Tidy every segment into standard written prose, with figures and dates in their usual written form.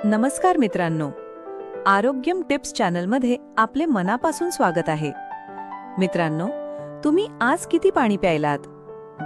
नमस्कार मित्रांनो, आरोग्यम टिप्स चॅनलमध्ये आपले मनापासून स्वागत आहे. मित्रांनो, तुम्ही आज किती पाणी प्यायलात?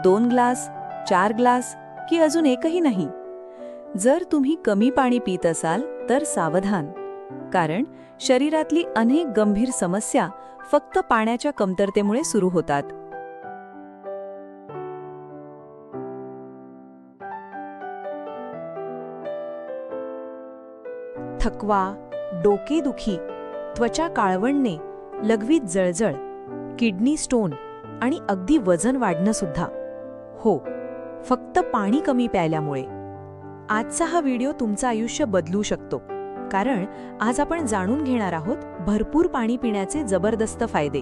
2 ग्लास, 4 ग्लास की अजून एकही नाही? जर तुम्ही कमी पाणी पीत असाल तर सावधान, कारण शरीरातली अनेक गंभीर समस्या फक्त पाण्याच्या कमतरतेमुळे सुरू होतात. थकवा, डोकेदुखी, त्वचा काळवंडणे, लघवीत जळजळ, किडनी स्टोन आणि अगदी वजन वाढणं सुद्धा. हो, फक्त पाणी कमी प्यायल्यामुळे. आजचा हा व्हिडिओ तुमचं आयुष्य बदलू शकतो, कारण आज आपण जाणून घेणार आहोत भरपूर पाणी पिण्याचे जबरदस्त फायदे,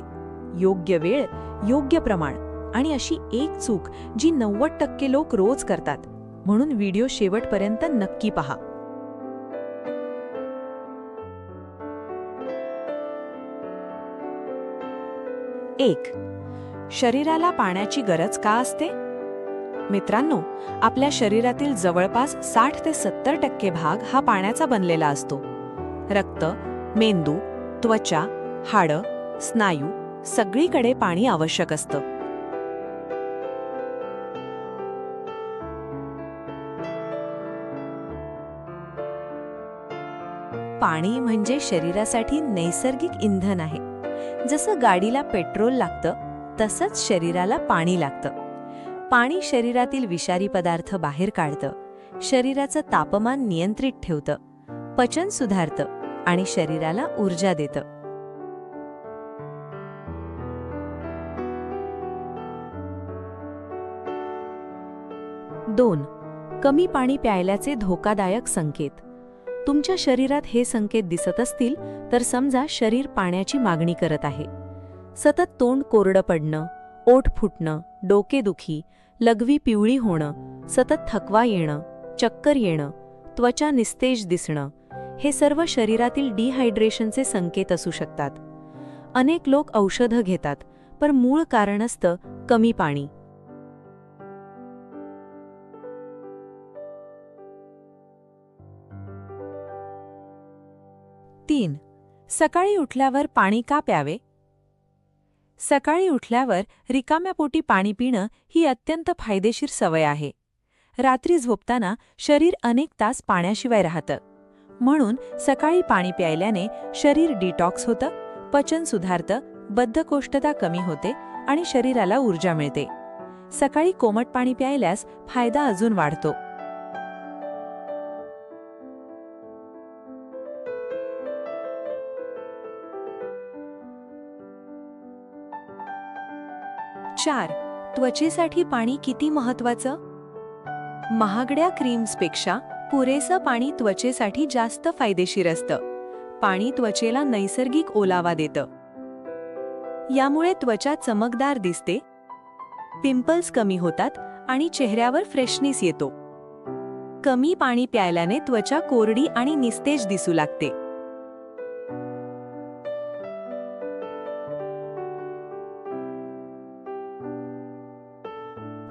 योग्य वेळ, योग्य प्रमाण आणि अशी एक चूक जी 90% लोक रोज करतात. म्हणून व्हिडिओ शेवटपर्यंत नक्की पहा. 1. शरीराला पाण्याची गरज का असते? मित्रांनो, आपल्या शरीरातील जवळपास 60 ते 70% भाग हा पाण्याचा बनलेला असतो. रक्त, मेंदू, त्वचा, हाडं, स्नायू सगळीकडे पाणी आवश्यक असतं. पाणी म्हणजे शरीरासाठी नैसर्गिक इंधन आहे. जसं गाडीला पेट्रोल लागतं तसंच शरीराला पाणी लागतं. पाणी शरीरातील विषारी पदार्थ बाहेर काढतं, शरीराचं तापमान नियंत्रित ठेवतं, पचन सुधारतं आणि शरीराला ऊर्जा देतं. 2. कमी पाणी प्यायल्याचे धोकादायक संकेत. तुमच्या शरीरात हे संकेत दिसत असतील तर समजा शरीर पाण्याची मागणी करत आहे. सतत तोंड कोरडं पडणं, ओठ फुटणं, डोकेदुखी, लघवी पिवळी होणं, सतत थकवा येणं, चक्कर येणं, त्वचा निस्तेज दिसणं, हे सर्व शरीरातील डिहायड्रेशनचे संकेत असू शकतात. अनेक लोक औषधं घेतात, पण मूळ कारण असतं कमी पाणी. 3. सकाळी उठल्यावर पाणी का प्यावे? सकाळी उठल्यावर रिकाम्या पोटी पाणी पिणं ही अत्यंत फायदेशीर सवय आहे. रात्री झोपताना शरीर अनेक तास पाण्याशिवाय राहतं. म्हणून सकाळी पाणी प्यायल्याने शरीर डिटॉक्स होतं, पचन सुधारतं, बद्धकोष्ठता कमी होते आणि शरीराला ऊर्जा मिळते. सकाळी कोमट पाणी प्यायल्यास फायदा अजून वाढतो. 4. त्वचेसाठी पाणी किती महत्त्वाचं? महागड्या क्रीम्सपेक्षा पुरेसं पाणी त्वचेसाठी जास्त फायदेशीर असतं. पाणी त्वचेला नैसर्गिक ओलावा देतं. यामुळे त्वचा चमकदार दिसते, पिंपल्स कमी होतात आणि चेहऱ्यावर फ्रेशनेस येतो. कमी पाणी प्यायल्याने त्वचा कोरडी आणि निस्तेज दिसू लागते.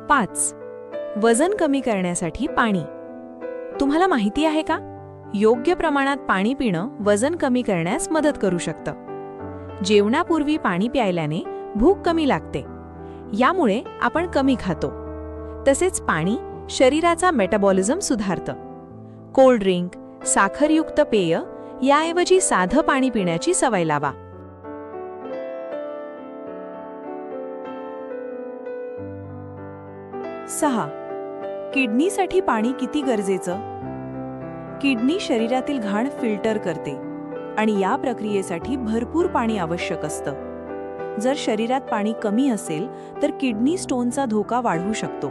5. वजन कमी करण्यासाठी पाणी. तुम्हाला माहिती आहे का, योग्य प्रमाणात पाणी पिणं वजन कमी करण्यास मदत करू शकतं. जेवणापूर्वी पाणी प्यायल्याने भूक कमी लागते, यामुळे आपण कमी खातो. तसेच पाणी शरीराचा मेटाबॉलिझम सुधारतं. कोल्ड ड्रिंक, साखरयुक्त पेय याऐवजी साधं पाणी पिण्याची सवय लावा. 6. किडनीसाठी पाणी किती गरजेचं? किडनी शरीरातील घाण फिल्टर करते आणि या प्रक्रियेसाठी भरपूर पाणी आवश्यक असतं. जर शरीरात पाणी कमी असेल तर किडनी स्टोनचा धोका वाढू शकतो.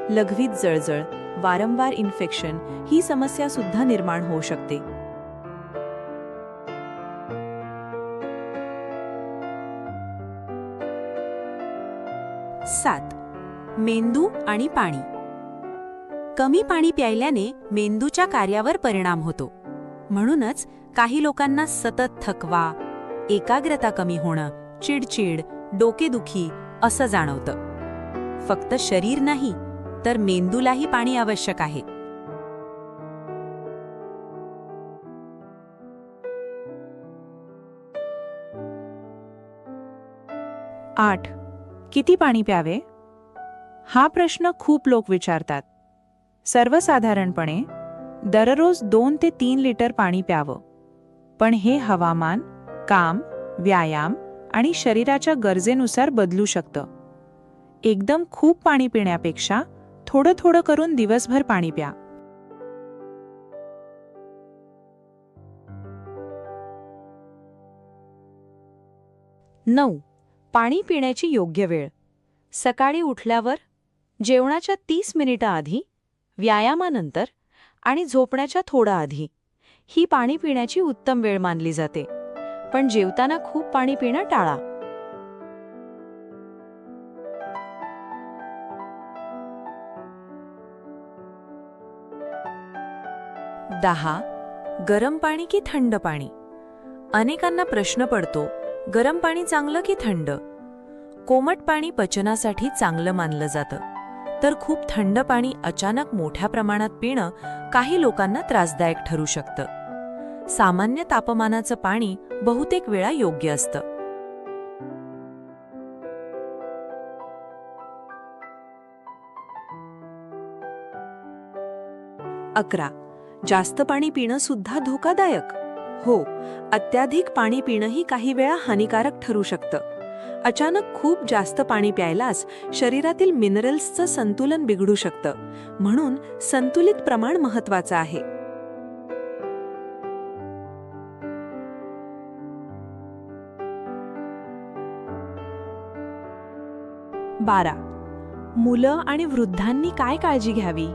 लघवीत जळजळ, वारंवार इन्फेक्शन ही समस्या सुद्धा निर्माण होऊ शकते. 7. मेंदू आणि पाणी. कमी पाणी प्यायल्याने मेंदूच्या कार्यावर परिणाम होतो. म्हणूनच काही लोकांना सतत थकवा, एकाग्रता कमी होणं, चिडचिड, डोकेदुखी असं जाणवतं. फक्त शरीर नाही तर मेंदूलाही पाणी आवश्यक आहे. 8. किती पाणी प्यावे? हा प्रश्न खूप लोक विचारतात. सर्वसाधारणपणे दररोज 2 ते 3 लिटर पाणी प्यावं. पण हे हवामान, काम, व्यायाम आणि शरीराच्या गरजेनुसार बदलू शकतं. एकदम खूप पाणी पिण्यापेक्षा थोडं थोडं करून दिवसभर पाणी प्या. 9. पाणी पिण्याची योग्य वेळ. सकाळी उठल्यावर, जेवणाच्या 30 मिनिटं आधी, व्यायामानंतर आणि झोपण्याच्या थोडं आधी. ही पाणी पिण्याची उत्तम वेळ मानली जाते. पण जेवताना खूप पाणी पिणं टाळा. 10. गरम पाणी की थंड पाणी? अनेकांना प्रश्न पडतो, गरम पाणी चांगलं की थंड? कोमट पाणी पचनासाठी चांगलं मानलं जातं, तर खूप थंड पाणी अचानक मोठ्या प्रमाणात पिणं काही लोकांना त्रासदायक ठरू शकतं. सामान्य तापमानाचं पाणी बहुतेक वेळा योग्य असतं. 11. जास्त पाणी पिणं सुद्धा धोकादायक? हो, अत्याधिक पाणी पिणंही काही वेळा हानिकारक ठरू शकतं. अचानक खूप जास्त पाणी प्यायलाच शरीरातील मिनरल्सचं संतुलन बिघडू शकतं. म्हणून संतुलित प्रमाण महत्त्वाचं आहे. 12. मुलं आणि वृद्धांनी काय काळजी घ्यावी?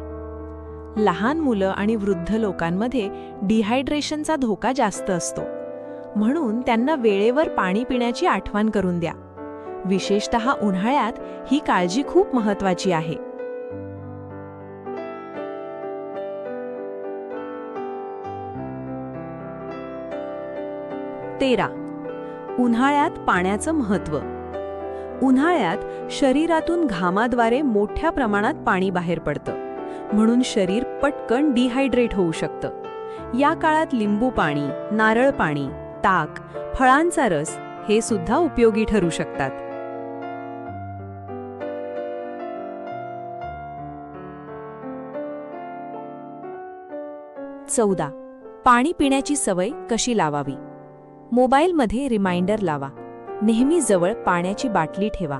लहान मुलं आणि वृद्ध लोकांमध्ये डिहायड्रेशनचा धोका जास्त असतो. म्हणून त्यांना वेळेवर पाणी पिण्याची आठवण करून द्या. विशेषतः उन्हाळ्यात ही काळजी खूप महत्त्वाची आहे. 13. उन्हाळ्यात पाण्याचं महत्त्व. उन्हाळ्यात शरीरातून घामाद्वारे मोठ्या प्रमाणात पाणी बाहेर पडतं. म्हणून शरीर पटकन डिहायड्रेट होऊ शकतं. या काळात लिंबू पाणी, नारळ पाणी, ताक, फळांचा रस हे सुद्धा उपयोगी ठरू शकतात. 14. पाणी पिण्याची सवय कशी लावावी? मोबाईलमध्ये रिमाइंडर लावा. नेहमी जवळ पाण्याची बाटली ठेवा.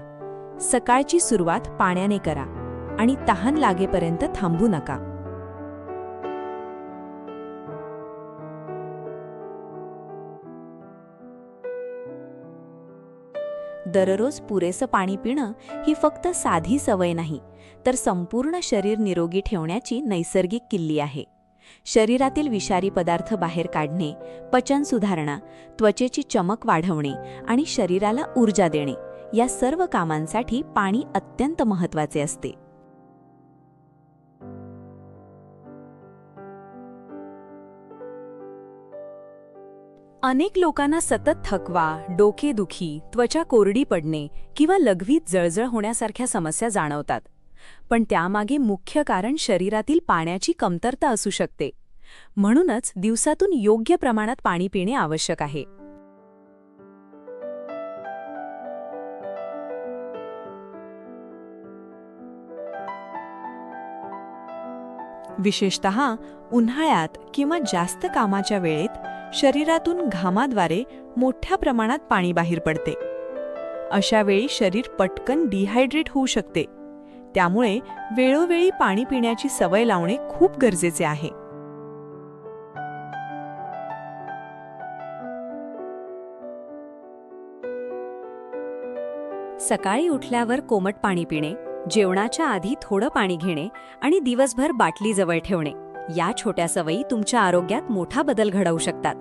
सकाळची सुरुवात पाण्याने करा आणि तहान लागेपर्यंत थांबू नका. 'दररोज पुरेसं पाणी पिणं ही फक्त साधी सवय नाही, तर संपूर्ण शरीर निरोगी ठेवण्याची नैसर्गिक किल्ली आहे. शरीरातील विषारी पदार्थ बाहेर काढणे, पचन सुधारणा, त्वचेची चमक वाढवणे आणि शरीराला ऊर्जा देणे या सर्व कामांसाठी पाणी अत्यंत महत्त्वाचे असते. अनेक लोकांना सतत थकवा, डोकेदुखी, त्वचा कोरडी पडणे किंवा लघवीत जळजळ होण्यासारख्या समस्या जाणवतात. पण त्यामागे मुख्य कारण शरीरातील पाण्याची कमतरता असू शकते. म्हणूनच दिवसातून योग्य प्रमाणात पाणी पिणे आवश्यक आहे. विशेषतः उन्हाळ्यात किंवा जास्त कामाच्या वेळेत शरीरातून घामाद्वारे मोठ्या प्रमाणात पाणी बाहेर पडते. अशा वेळी शरीर पटकन डिहायड्रेट होऊ शकते. त्यामुळे वेळोवेळी पाणी पिण्याची सवय लावणे खूप गरजेचे आहे. सकाळी उठल्यावर कोमट पाणी पिणे, जेवणाच्या आधी थोडं पाणी घेणे आणि दिवसभर बाटली जवळ ठेवणे या छोट्या सवयी तुमच्या आरोग्यात मोठा बदल घडवू शकतात.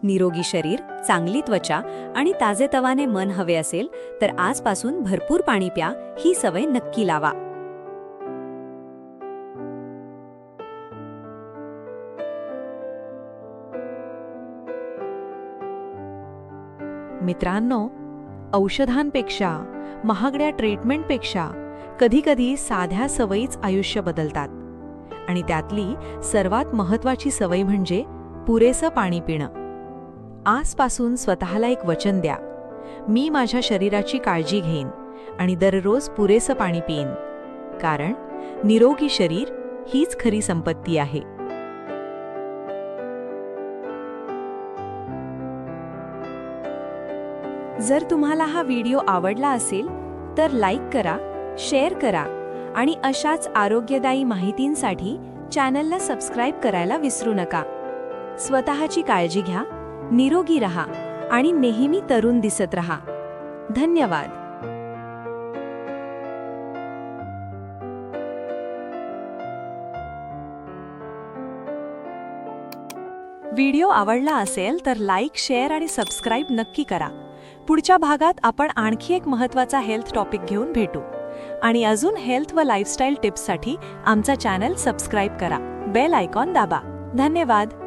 निरोगी शरीर, चांगली त्वचा आणि ताजेतवाने मन हवे असेल तर आजपासून भरपूर पाणी प्या, ही सवय नक्की लावा. मित्रांनो, औषधांपेक्षा, महागड्या ट्रीटमेंटपेक्षा कधीकधी साध्या सवयीच आयुष्य बदलतात. आणि त्यातली सर्वात महत्त्वाची सवय म्हणजे पुरेसं पाणी पिणं. आजपासून स्वतःला एक वचन द्या मी माझ्या शरीराची काळजी घेईन आणि दररोज पुरेसं पाणी पिईन, कारण निरोगी शरीर हीच खरी संपत्ती आहे. जर तुम्हाला हा व्हिडिओ आवडला असेल तर लाईक करा, शेअर करा आणि अशाच आरोग्यदायी माहितींसाठी चॅनलला सबस्क्राईब करायला विसरू नका. स्वतःची काळजी घ्या, निरोगी रहा आणि नेहमी तरुण दिसत रहा. धन्यवाद. व्हिडिओ आवडला असेल तर लाईक, शेअर आणि सबस्क्राईब नक्की करा. पुढच्या भागात आपण आणखी एक महत्त्वाचा हेल्थ टॉपिक घेऊन भेटू. आणि अजून हेल्थ व लाईफस्टाईल टिप्ससाठी आमचा चॅनल सबस्क्राईब करा, बेल आयकॉन दाबा. धन्यवाद.